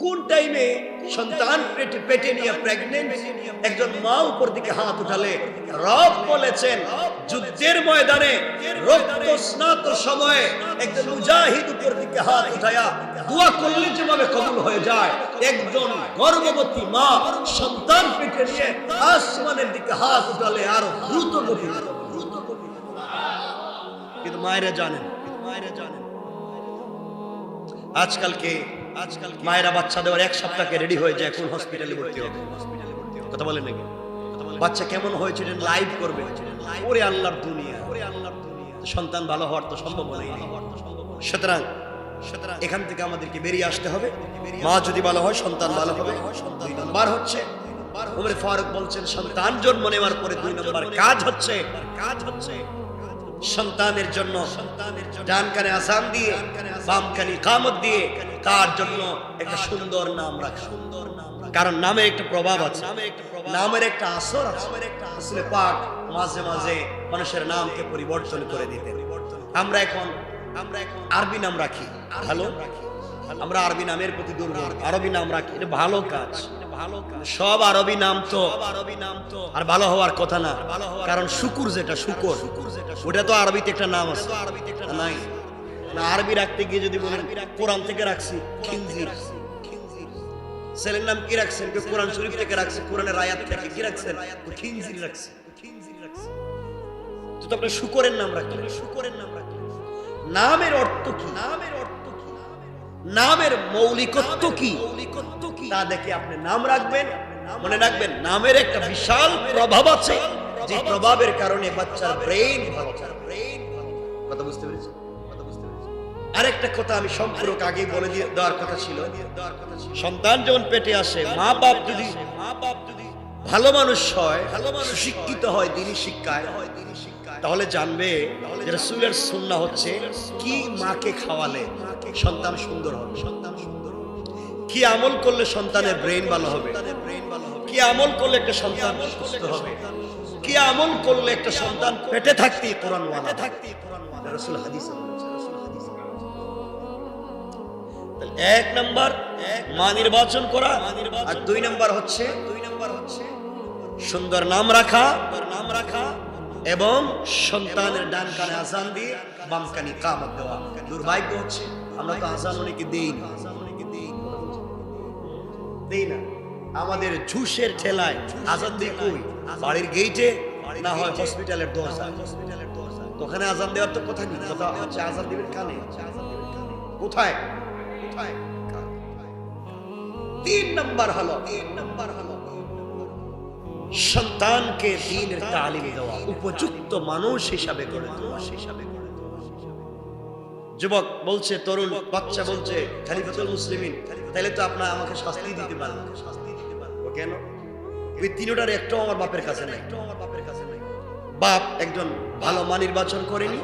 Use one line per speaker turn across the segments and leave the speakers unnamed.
কোন টাইমে সন্তান পেটে নিয়ে প্রেগনেন্ট একজন মা উপর দিকে হাত উঠালে রব বলেছেন যুদ্ধের ময়দানে রক্ত স্নাত সময়ে একজন মুজাহিদ উপর দিকে হাত উঠায়া দোয়া করলে যেভাবে কবুল হয়ে যায়, একজন গর্ভবতী মা সন্তান পেটে নিয়ে আসমানের দিকে হাত উঠালে আরো দ্রুত গতি। কিন্তু মায়েরা জানেন আজকালকে মায়েরা বাচ্চা দেওয়ার এক সপ্তাহে রেডি হয়ে যায় কোন হসপিটালে ভর্তি হবে। কথা বলেন নাকি? বাচ্চা কেমন হয়েছে লাইভ করবে। ওরে আল্লাহর দুনিয়া, সন্তান ভালো হওয়ার তো সম্ভব নয়। সুতরাং এখান থেকে আমাদেরকে বেরিয়ে আসতে হবে। মা যদি ভালো হয় সন্তান ভালো হবে। 2 নম্বর হচ্ছে ওমর ফারুক বলছেন সন্তান জন্ম নেওয়ার পরে 2 নম্বর কাজ হচ্ছে সন্তানের জন্য ডান কানে আযান দিয়ে বাম কানে ইকামত দিয়ে তার জন্য একটা সুন্দর নাম রাখা। কারণ নামের একটা প্রভাব আছে, নামের একটা আসর আছে। রাসূল পাক মাঝে মাঝে মানুষের নামকে পরিবর্তন করে দিতেন। আমরা এখন আরবি নাম রাখি, ভালো আমরা আরবি নামের প্রতি দুর্বল, আরবি নাম রাখি, এটা ভালো কাজ। সব আরবি নাম তো আর ভালো হওয়ার কথা না। কারণ শুকুর যেটা শুকর ওটা তো আরবিতে একটা নাম আছে নাই না। আরবি রাখতে গিয়ে যদি বলেন কোরআন থেকে রাখছি খিনজির, ছেলের নাম কি রাখছেন? কোরআন শরীফ থেকে রাখছে, কোরআনের আয়াত থেকে কি রাখছেন? খিনজির রাখছে। তো আপনি শুকরের নাম রাখলেন। নামের অর্থ কি? নামের মৌলিকত্ব কি তা দেখে আপনি নাম রাখবেন। মনে রাখবেন নামের একটা বিশাল প্রভাব আছে, যে প্রভাবের কারণে বাচ্চার ব্রেইন ভালো। কথা বুঝতে পেরেছেন? আরেকটা কথা আমি সম্পূরক আগে বলে দেওয়ার কথা ছিল, সন্তান যখন পেটে আসে মা বাপ যদি ভালো মানুষ হয়, সুশিক্ষিত হয় দ্বীনি শিক্ষায়, তাহলে জানবে যে রাসূলের সুন্নাহ হচ্ছে কি মাকে খাওয়ালে সন্তান সুন্দর হবে, কি আমল করলে সন্তানের ব্রেইন ভালো হবে, কি আমল করলে একটা সন্তান সুস্থ হবে, কি আমল করলে একটা সন্তান পেটে থাকতে কোরআন ওয়ালা থাকতে রাসূল হাদিসে বলেছেন। 1 নাম্বার মা নির্বাচন করা, আর 2 নাম্বার হচ্ছে সুন্দর নাম রাখা এবং সন্তানের ডান কানে আযান দিয়ে বাম কানে ইকামত দেওয়া। দুর্ভাগ্য হচ্ছে আমরা তো আযান অনেকে দেই না। আমাদের ঝুশের ঠেলায় আযান দিই কই? বাড়ির গেটে, না হয় হসপিটালের দরজা। ওখানে আযান দেওয়ার তো কথা নেই, কথা হচ্ছে আযান দিবেন কানে। কোথায়? 3 নাম্বার হলো সন্তানকে দ্বীনের তালিম দেওয়া, উপযুক্ত মানুষ হিসাবে গড়ে তোলা। যুবক বলছে, তরুণ বাচ্চা বলছে খলিফাতুল মুসলিমিন, তাহলে তো আপনারা আমাকে শাস্তি দিতে পারবেন। ও কেন? ওই 3টার একটাও আমার বাপের কাছে নাই। বাপ একজন ভালো মা নির্বাচন করেনি,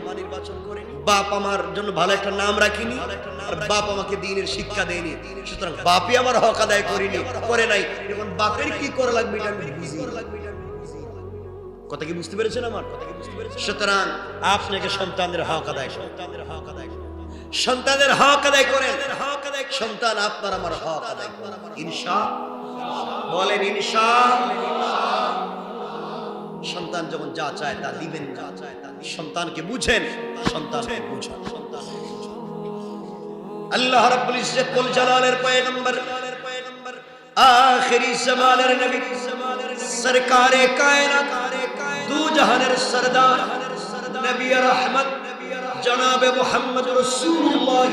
বাপ আমার জন্য ভালো একটা নাম রাখিনি, আর বাপ আমাকে দ্বীনের শিক্ষা দেয়নি। সুতরাং বাপই আমার হক আদায় করে নাই। এখন বাপের কি করা লাগবে এটা আমি বুঝি। কথা কি বুঝতে পেরেছেন আমার? সুতরাং আপনাকে সন্তানের হক আদায় করেন। সন্তান আপনার আমার হক আদায় করেন। বলেন ইনশাআল্লাহ। সন্তান যখন যা চায় তা দিবেন না। সন্তানকে বুঝেন, সন্তানকে বুঝেন। আল্লাহ রাব্বুল ইজ্জত ওয়াল জালালের পয়গম্বর, আখিরি জামানের নবী, সরকারে কায়নাত, দু জাহানের সরদার, নবী রহমত জনাবে মুহাম্মদ রাসূলুল্লাহ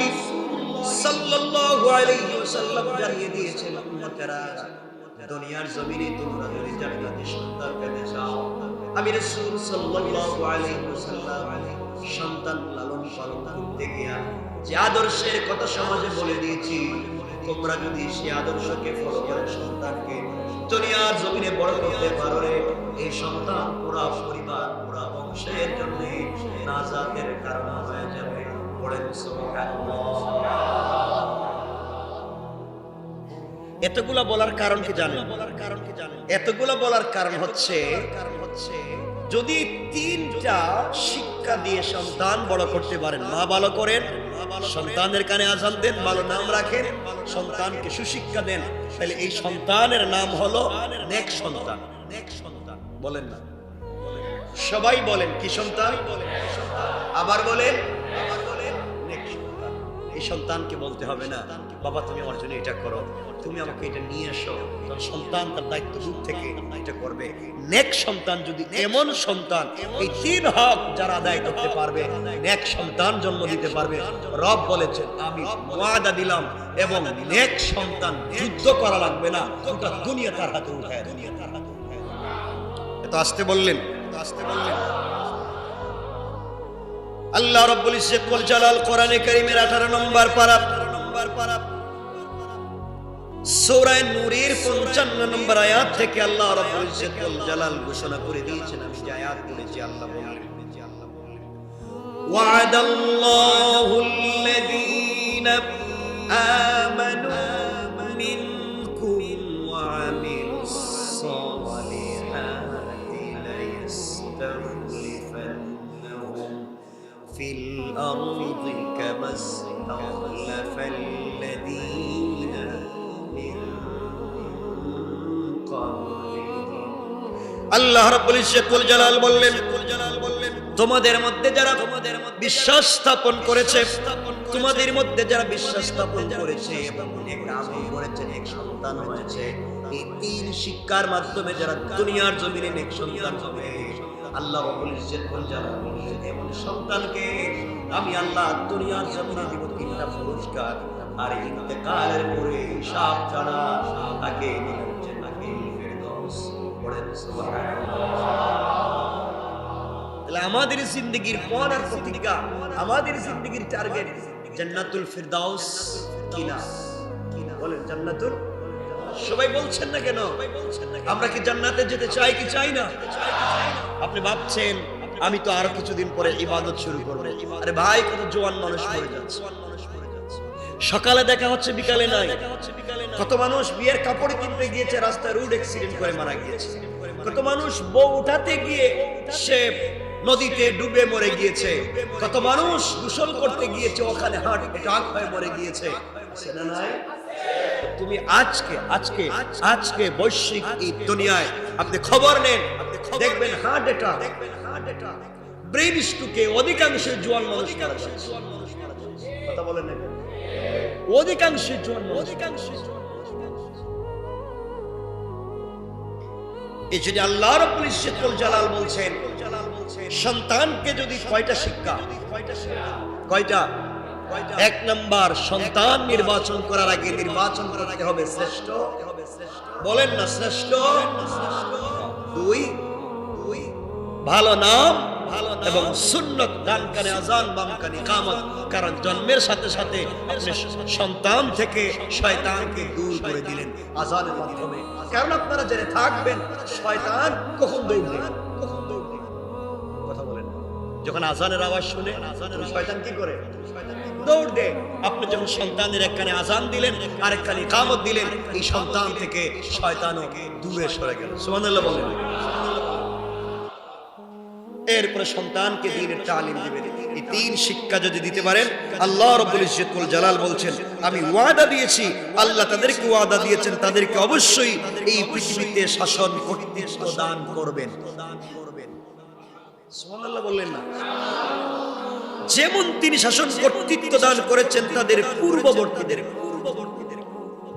সাল্লাল্লাহু আলাইহি ওয়াসাল্লাম জানিয়ে দিয়েছেন, উম্মতেরা দুনিয়ার জমিনে তোমরা যদি জান্নাতে সন্তান পেতে চাও, আমি রাসূল সাল্লাল্লাহু আলাইহি ওয়াসাল্লাম সন্তান লালন পালন করতে গিয়া যে আদর্শের কথা সমাজে বলে দিয়েছি, তোমরা যদি সেই আদর্শকে ফলো করে সন্তানকে দুনিয়ার জমিনে বড় করতে পারো, এই সন্তান পুরা পরিবার, পুরা বংশের জন্য নাজাতের কারণ হয়ে যাবে। পড়েন সুবহানাল্লাহ। এতগুলা বলার কারণ কি জানেন? এতগুলা বলার কারণ হচ্ছে যদি 3টা শিক্ষা দিয়ে সন্তান বড় করতে পারেন, মা ভালো করেন, সন্তানের কানে আজান দেন, ভালো নাম রাখেন, সন্তানকে সুশিক্ষা দেন, তাহলে এই সন্তানের নাম হলো নেক সন্তান। বলেন না, সবাই বলেন কি সন্তান? আবার বলেন নেক সন্তান। এই সন্তানকে বলতে হবে না বাবা তুমি আমার জন্য এটা করো, তুমি আমাকে এটা নিয়ে এসো, তখন সন্তান তার দায়িত্ব দূর থেকে এটা করবে। নেক সন্তান যদি এমন সন্তান, এই তিন হক যারা আদায় করতে পারবে, নেক সন্তান জন্ম দিতে পারবে। রব বলেছেন আমি ওয়াদা দিলাম, এবং নেক সন্তান যুদ্ধ করা লাগবে না, গোটা দুনিয়া তার হাতে উঠায়। এত আসতে বললেন, আল্লাহ রাব্বুল ইজ্জত ওয়াল জালাল কোরআনে কারীমের 18 নম্বর পারা সূরা নূরের 55 নম্বর আয়াত থেকে আল্লাহ রাব্বুল ইজ্জত ওয়াল জালাল ঘোষণা করে দিয়েছেন। আমি যে আয়াত পড়েছি আল্লাহ বললেন ওয়া'দাল্লাহুল্লাযীনা আমানু মিনকুম ওয়া আমিলুস সালিহাতি লায়াস্তাখলিফান্নাহুম ফিল আরদি কামা ইসতাখলাফাল্লাযীনা আল্লাহ রাব্বুল ইজ্জত ওয়াল জালাল বললেন তোমাদের মধ্যে যারা বিশ্বাস স্থাপন করেছে, তোমাদের মধ্যে যারা বিশ্বাস স্থাপন করেছে এবং নেক আমল করেছে, নেক সন্তান হয়েছে, এই তিন শিক্ষার মাধ্যমে যারা দুনিয়ার জমিনে নেক সন্তান হবে, আল্লাহ রাব্বুল ইজ্জত ওয়াল জালাল বললেন এমন সন্তানকে আমি আল্লাহ দুনিয়ার জমিনে দিব তিনটা পুরস্কার, আর ইন্তেকালের পরে হিসাব ছাড়া তাকে দিলেন জান্নাতুল ফেরদৌস। পড়েন সুবহানাল্লাহ। তাহলে আমাদের জিন্দেগির পর আর প্রতিজ্ঞা, আমাদের জিন্দেগির টার্গেট জান্নাতুল ফেরদৌস কিনা? বলেন জান্নাতুল। সবাই বলছেন না কেন? আমরা কি জান্নাতে যেতে চাই কি চাই না? আপনি ভাবছেন আমি তো আরো কিছুদিন পরে ইবাদত শুরু করব। আরে ভাই, কত জওয়ান মানুষ মরে যাচ্ছে, সকালে দেখা হচ্ছে বিকালে নাই। কত মানুষ বিয়ের কাপড় কিনতে গিয়েছে, রাস্তায় রোড অ্যাক্সিডেন্ট করে মারা গিয়েছে। কত মানুষ বউ উঠাতে গিয়ে সে নদীতে ডুবে মরে গিয়েছে। কত মানুষ গোসল করতে গিয়েছে, ওখানে হার্ট অ্যাটাক হয়ে মরে গিয়েছে। সেটা নাই? তুমি আজকে বৈশ্বিক এই দুনিয়ায় আপনি খবর নেন, দেখবেন হার্ট অ্যাটাক, ব্রেন স্ট্রোকে অধিকাংশ জওয়ান মানুষ মারা যাচ্ছে। কথা বলেন না, অধিকাংশ জওয়ান মানুষ। এই জন্য আল্লাহ রাব্বুল ইজ্জত ওয়াল জালাল বলছেন সন্তানকে যদি কয়টা শিক্ষা, কয়টা? এক নাম্বার, সন্তান নির্বাচন করার আগে নির্বাচন করতে হবে শ্রেষ্ঠ। বলেন না শ্রেষ্ঠ। দুই, ভালো নাম এবং সুন্নত, ডান কানে আযান বাম কানে ইকামত। কারণ জন্মের সাথে সাথে আপনি সন্তান থেকে শয়তানকে দূর করে দিলেন আযানের মাধ্যমে। কারণ আপনারা জেনে থাকবেন শয়তান কখন দৌড়বে। কথা বলেন, যখন আযানের আওয়াজ শুনে শয়তান কি করে? দৌড় দেয়। আপনি যখন সন্তানের এক কানে আযান দিলেন আর এক কানে ইকামত দিলেন, এই সন্তান থেকে শয়তানও দূরে সরে গেল। সুবহানাল্লাহ বলেন। এরপরে সন্তানকে দ্বীনের তালিম দিবেন। এই তিন শিক্ষা যদি দিতে পারেন, আল্লাহ রাব্বুল ইজ্জত ওয়াল জালাল বলছেন আমি ওয়াদা দিয়েছি, আল্লাহ তাদেরকে ওয়াদা দিয়েছেন তাদেরকে অবশ্যই এই পৃথিবীতে শাসন কর্তৃত্ব দান করবেন। সুবহানাল্লাহ বললেন না? যেমন তিনি শাসন কর্তৃত্ব দান করেছেন তাদের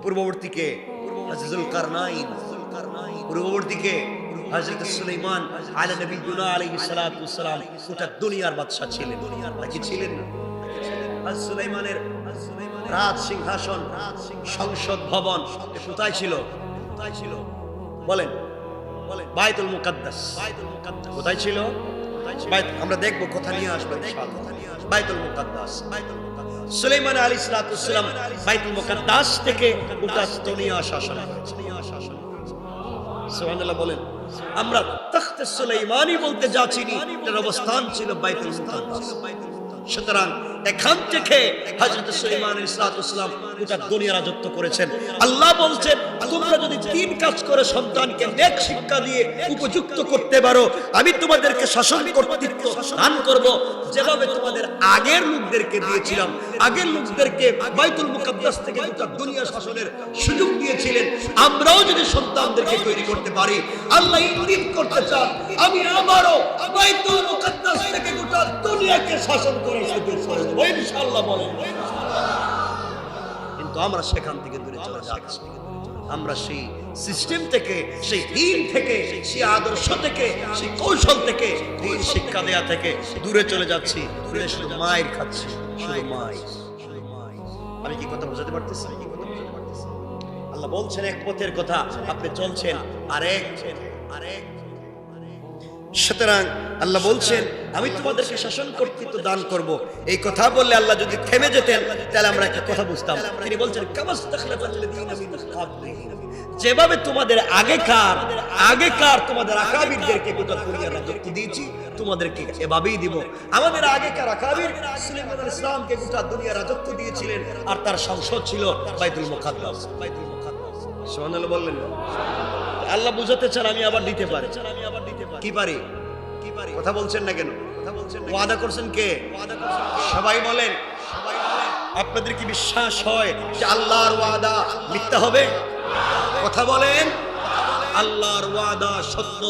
পূর্ববর্তীকে আজিজুল কারনাইন, পূর্ববর্তীকে হযরত সুলাইমান আলাইহিস সালাতু ওয়াস সালাম গোটা দুনিয়ার বাদশা ছিলেন, নাকি ছিলেন না? হযরত সুলাইমানের রাজ সিংহাসন, সংসদ ভবন কোথায় ছিল? বলেন, বাইতুল মুকাদ্দাস। কোথায় ছিল? আমরা দেখবো কোথা নিয়ে আসবো ইনশাআল্লাহ। বাইতুল মুকাদ্দাস। সুলাইমান আলাইহিস সালাতু ওয়াস সালাম বাইতুল মুকাদ্দাস থেকে গোটা দুনিয়া শাসন করেছেন। সুবহানাল্লাহ বলেন। আমরা তখতে সুলাইমানি বলতে যা চিনি, এর অবস্থান ছিল বাইতুল মুকাদ্দাস। সুতরাং এখান থেকে হযরত সুলাইমান আলাইহিস সালাম গোটা দুনিয়া রাজত্ব করেছেন। আল্লাহ বলছেন তোমরা যদি তিন কাজ করে সন্তানকে নেক শিক্ষা দিয়ে উপযুক্ত করতে পারো, আমি তোমাদেরকে শাসন কর্তৃত্ব দান করব, যেভাবে তোমাদের আগের লোকদেরকে দিয়েছিলাম। আগের লোকদেরকে বাইতুল মুকাদ্দাস থেকে গোটা দুনিয়া শাসনের সুযোগ দিয়েছিলেন, আমরাও যদি সন্তানদেরকে তৈরি করতে পারি, আল্লাহ ইঙ্গিত করতে চান আমি আবারও বাইতুল মুকাদ্দাস থেকে গোটা দুনিয়াকে শাসন করার সুযোগ করে দেব ইনশাআল্লাহ। বলেন কিন্তু আমরা সেখান থেকে দূরে চলে যাচ্ছি। আমরা সেই সিস্টেম থেকে, সেই দিন থেকে, সেই আদর্শ থেকে, সেই কৌশল থেকে, দিন শিক্ষা দেয়া থেকে দূরে চলে যাচ্ছি। দূরে শুধু মায়ের খাচ্ছি, শুধু মায়ের। আমি কি কথা বোঝাতে পারতেছি? আল্লাহ বলছেন এক পথের কথা, আপনি চলছেন আরেক। সুতরাং আল্লাহ বলছেন আমি তোমাদেরকে শাসন কর্তৃত্ব দান করব। এই কথা বললে আল্লাহ যদি থেমে যেতেন তাহলে আমরা একটা কথা বুঝতাম। তিনি বলছেন যেভাবে তোমাদের আগেকার তোমাদের আকাবিরদেরকে গোটা দুনিয়ার রাজত্ব দিয়েছি, তোমাদেরকে এভাবেই দিব। আমাদের আগেকার আকাবির সুলাইমান আলাইহিস সালামকে গোটা দুনিয়ার রাজত্ব দিয়েছিলেন, আর তার সংসদ ছিল বাইতুল মুকাদ্দাস। সুবহানাল্লাহ বললেন না? আল্লাহ বুঝাতে চান আমি আবার দিতে পারি। কি পারি? কথা বলছেন না কেন? ওয়াদা করছেন কে? সবাই বলেন। আপনাদের কি বিশ্বাস হয় যে আল্লাহর ওয়াদা মিথ্যা হবে? কথা বলেন। আল্লাহর ওয়াদা সত্য।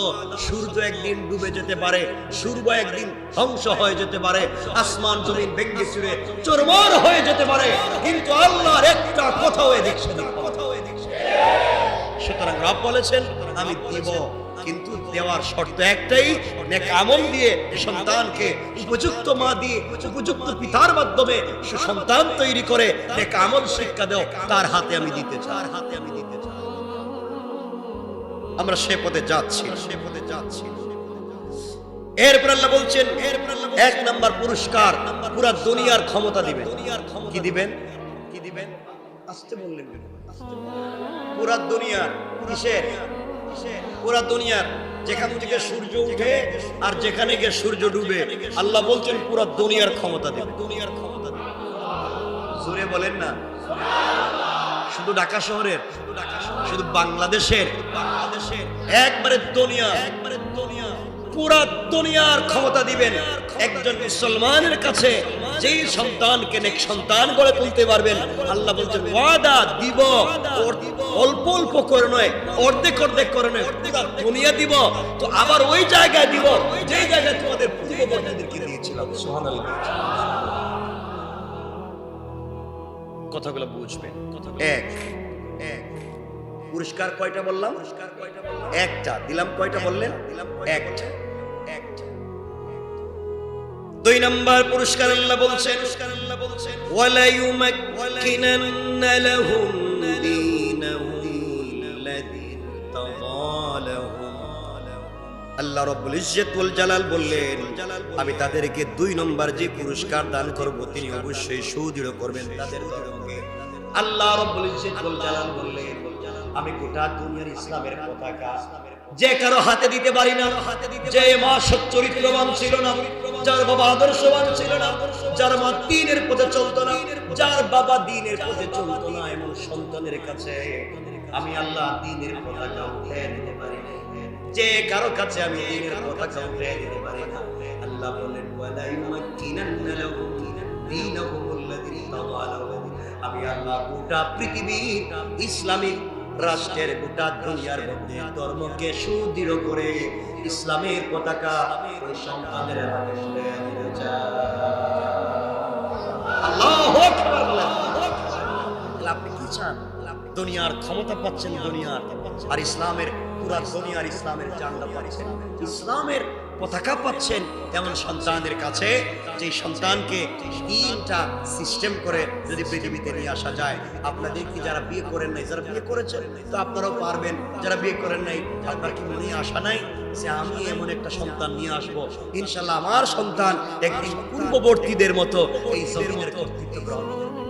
সূর্য একদিন ডুবে যেতে পারে, সূর্য একদিন ধ্বংস হয়ে যেতে পারে, আসমান জমিন ভেঙে চুরে চুরমার হয়ে যেতে পারে, কিন্তু আল্লাহর একটা কথাও দেখছে না। সুতরাং রব বলেছেন আমি দিব, কিন্তু দেওয়ার শর্ত একটাই, নেক আমল দিয়ে সন্তানকে উপযুক্ত মা দিয়ে উপযুক্ত পিতার মাধ্যমে সুসন্তান তৈরি করে নেক আমল শিক্ষা দাও, তার হাতে আমি দিতে চাই। আমরা সে পথে যাচ্ছি। এরপর আল্লাহ বলছেন এক নাম্বার পুরস্কার, পুরা দুনিয়ার ক্ষমতা দিবেন। কি দিবেন? আসতে বললেন পুরা দুনিয়ার। কিসের? পুরা দুনিয়ার, যেখান থেকে সূর্য উঠে আর যেখানে গিয়ে সূর্য ডুবে, আল্লাহ বলছেন পুরা দুনিয়ার ক্ষমতা দিবেন। জোরে বলেন না। শুধু ঢাকা শহরের, শুধু বাংলাদেশের, একবারে দুনিয়া, পুরা দুনিয়ার ক্ষমতা দিবেন একজন মুসলমানের কাছে। যেই সন্তানকে নেক সন্তান গড়ে তুলতে পারবেন, আল্লাহ বলছেন ওয়াদা দিব, অল্প অল্প করে নয়, অর্ধেক করে নয়, পুরা দুনিয়া দিব। তো আবার ওই জায়গায় দিব যেই জায়গায় তোমাদের পূর্ববর্তীদেরকে দিয়েছিলাম। সুবহানাল্লাহ। কথাগুলো বুঝবেন। এক পুরস্কার কয়টা বললাম? একটা দিলাম। কয়টা বললেন? একটা। দুই নাম্বার পুরস্কার আল্লাহ বলছেন ওয়ালা ইউমাক্কিনান্না লাহুম দীনাহুল্লাযী তাদালাহুম। আল্লাহ রাব্বুল ইজ্জত ওয়াল জালাল বললেন আমি তাদেরকে দুই নম্বর যে পুরস্কার দান করব, তিনি অবশ্যই সুদৃঢ় করবেন তাদের ধর্মকে। আল্লাহ রাব্বুল ইজ্জত ওয়াল জালাল বললেন আমি গোটা দুনিয়ার ইসলামের পতাকা যে কারো হাতে দিতে পারি না, যে মা সচ্চরিত্রবান ছিল না, যার বাবা আদর্শবান ছিল না, যার মা দ্বীনের পথে চলতো না, যার বাবা দ্বীনের পথে চলতো না, এমন সন্তানের কাছে আমি আল্লাহ দ্বীনের পতাকা উঠিয়ে দিতে পারি না। যে কারো কাছে আমি দ্বীনের পতাকা উঠিয়ে দিতে পারি না, আল্লাহ বলেন ওয়ালা ইউমাক্কিনান্না লাহুম দীনাহুল্লাযী তাদালাহুম। আমি আল্লাহ গোটা পৃথিবীর ইসলামিক রাষ্ট্রের গোটা দুনিয়ার মধ্যে ধর্মকে সুদৃঢ় করে ইসলামের পতাকা ওই সন্তানের হাতে তুলে দিতে চাই। আল্লাহু আকবার। আপনি কি চান? দুনিয়ার ক্ষমতা পাচ্ছেন দুনিয়ার, আর ইসলামের পুরা দুনিয়ার ইসলামের ঝান্ডা পাচ্ছেন, ইসলামের পতাকা পাচ্ছেন এমন সন্তানদের কাছে, যে সন্তানকে তিনটা সিস্টেম করে যদি পৃথিবীতে নিয়ে আসা যায়। আপনাদের কি যারা বিয়ে করেন নাই, যারা বিয়ে করেছেন তো আপনারাও পারবেন, যারা বিয়ে করেন নাই আপনার কি মনে আসা নাই যে আমি এমন একটা সন্তান নিয়ে আসবো, ইনশাআল্লাহ আমার সন্তান একদিন পূর্ববর্তীদের মতো এই জমিনের কর্তৃত্ব গ্রহণ করবে।